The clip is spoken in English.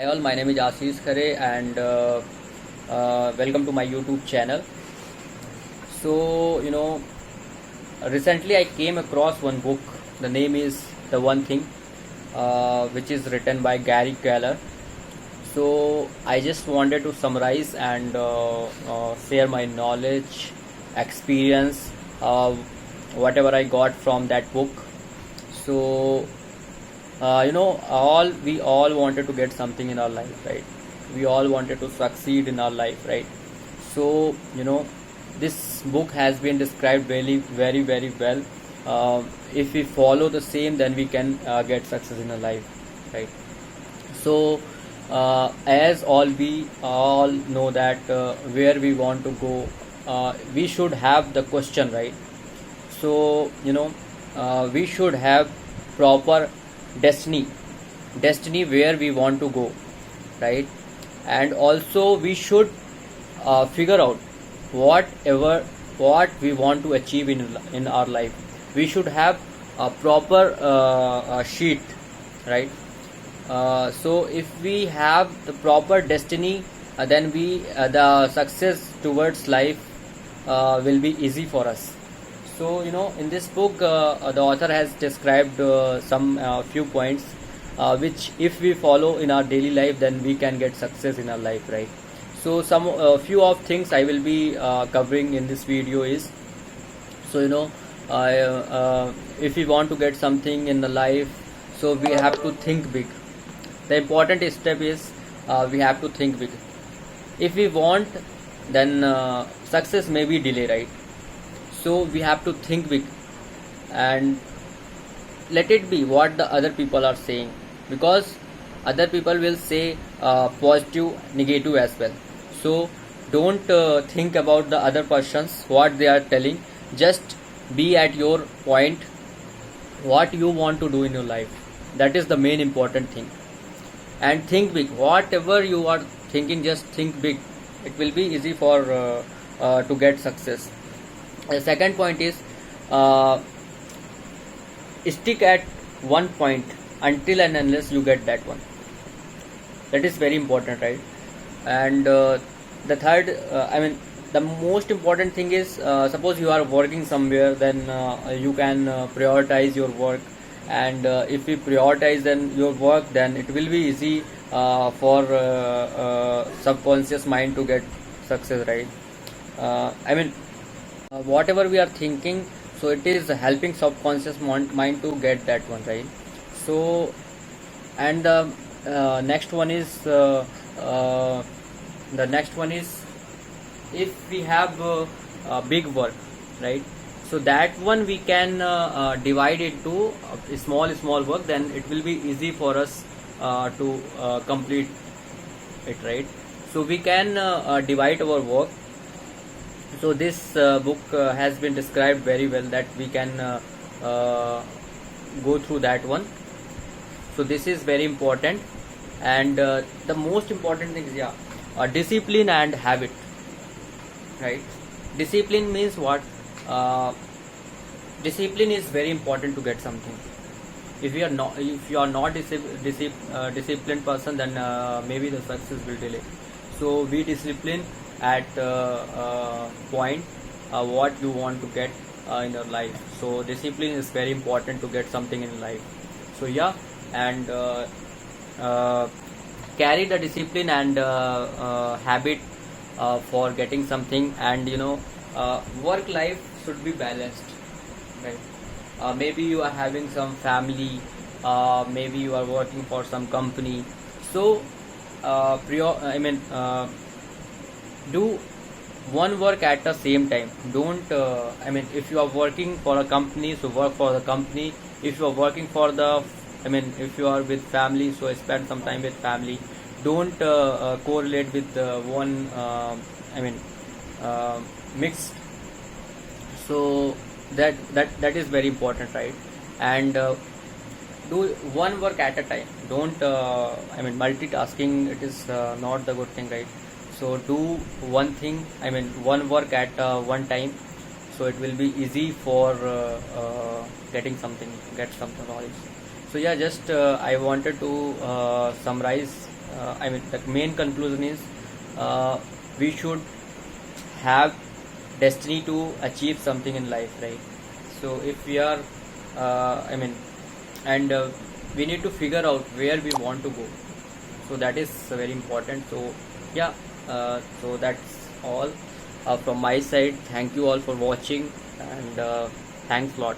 Hi all, my name is Ashish Khare and welcome to my YouTube channel. So, recently I came across one book. The name is The One Thing, which is written by Gary Keller. So, I just wanted to summarize and share my knowledge, experience, whatever I got from that book. So, all we all wanted to get something in our life, right? We all wanted to succeed in our life, right? So, this book has been described really very very well. If we follow the same, then we can get success in our life, right? So, as all we all know that where we want to go, we should have the question, right? So, we should have proper destiny, destiny where we want to go, right? And also we should figure out whatever what we want to achieve in our life. We should have a proper sheet, right? So if we have the proper destiny, then we the success towards life will be easy for us. So in this book, the author has described some few points which if we follow in our daily life, then we can get success in our life, right? So some few of things I will be covering in this video is, so if we want to get something in the life, so we have to think big. The important step is we have to think big. If we want, then success may be delay, right? So we have to think big and let it be what the other people are saying, because other people will say positive, negative as well. So don't think about the other persons what they are telling. Just be at your point, what you want to do in your life. That is the main important thing. And think big. Whatever you are thinking, just think big. It will be easy for to get success. The second point is stick at one point until and unless you get that one. That is very important, right? And the third, the most important thing is, suppose you are working somewhere, then you can prioritize your work. And if we prioritize then your work, then it will be easy for subconscious mind to get success, right? Whatever we are thinking, so it is helping subconscious mind to get that one, right? So, and next one is the next one is, if we have big work, right? So that one we can divide it to small work, then it will be easy for us to complete it, right? So we can divide our work. So this book has been described very well, that we can go through that one. So this is very important. And the most important thing is, discipline and habit, right? Discipline means what? Discipline is very important to get something. If you are not disciplined person, then maybe the success will delay. So be disciplined at point what you want to get in your life. So discipline is very important to get something in life. So and carry the discipline and habit for getting something. And work life should be balanced, right? Maybe you are having some family, maybe you are working for some company. So do one work at the same time. Don't if you are working for a company, so work for the company. If you are working for the if you are with family, so spend some time with family. Don't correlate with one mixed. So that is very important, right? And do one work at a time. Don't multitasking, it is not the good thing, right? So do one thing, one work at one time, so it will be easy for get something knowledge. So just I wanted to summarize I mean, the main conclusion is we should have destiny to achieve something in life, right? So if we are, I mean, and we need to figure out where we want to go. So that is very important. So yeah, so that's all from my side. Thank you all for watching, and thanks a lot.